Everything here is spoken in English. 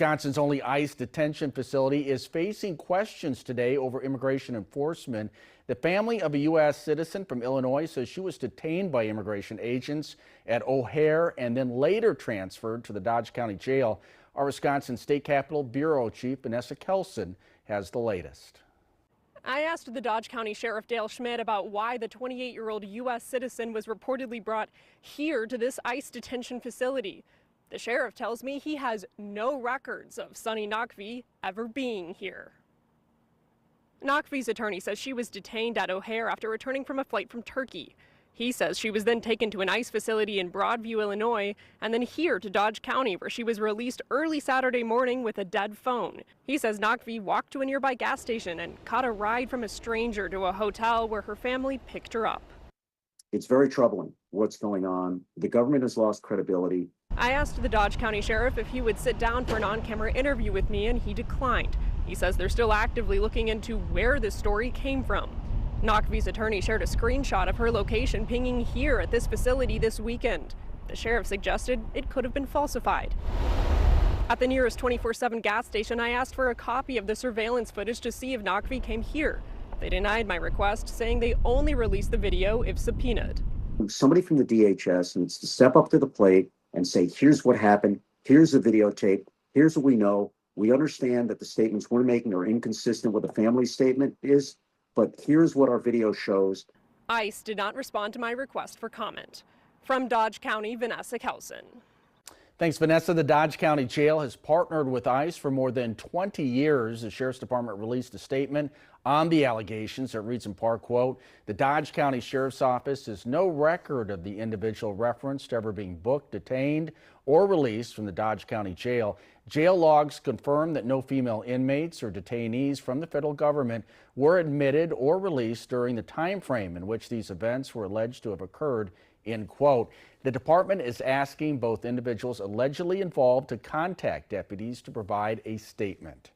Wisconsin's only ICE detention facility is facing questions today over immigration enforcement. The family of a U.S. citizen from Illinois says she was detained by immigration agents at O'Hare and then later transferred to the Dodge County Jail. Our Wisconsin State Capitol Bureau Chief Vanessa Kelson has the latest. I asked the Dodge County Sheriff Dale Schmidt about why the 28-year-old U.S. citizen was reportedly brought here to this ICE detention facility. The sheriff tells me he has no records of Sunny Nakvi ever being here. Nakvi's attorney says she was detained at O'Hare after returning from a flight from Turkey. He says she was then taken to an ICE facility in Broadview, Illinois, and then here to Dodge County, where she was released early Saturday morning with a dead phone. He says Nakvi walked to a nearby gas station and caught a ride from a stranger to a hotel where her family picked her up. It's very troubling what's going on. The government has lost credibility. I asked the Dodge County Sheriff if he would sit down for an on-camera interview with me, and he declined. He says they're still actively looking into where this story came from. Nakvi's attorney shared a screenshot of her location pinging here at this facility this weekend. The sheriff suggested it could have been falsified. At the nearest 24/7 gas station, I asked for a copy of the surveillance footage to see if Nakvi came here. They denied my request, saying they only release the video if subpoenaed. Somebody from the DHS needs to step up to the plate and say, here's what happened, here's the videotape, here's what we know. We understand that the statements we're making are inconsistent with the family's statement is, but here's what our video shows. ICE did not respond to my request for comment. From Dodge County, Vanessa Kelson. Thanks, Vanessa. The Dodge County Jail has partnered with ICE for more than 20 years. The Sheriff's Department released a statement on the allegations that reads in part, quote, the Dodge County Sheriff's Office has no record of the individual referenced ever being booked, detained, or released from the Dodge County Jail. Jail logs confirm that no female inmates or detainees from the federal government were admitted or released during the time frame in which these events were alleged to have occurred, end quote. The department is asking both individuals allegedly involved to contact deputies to provide a statement.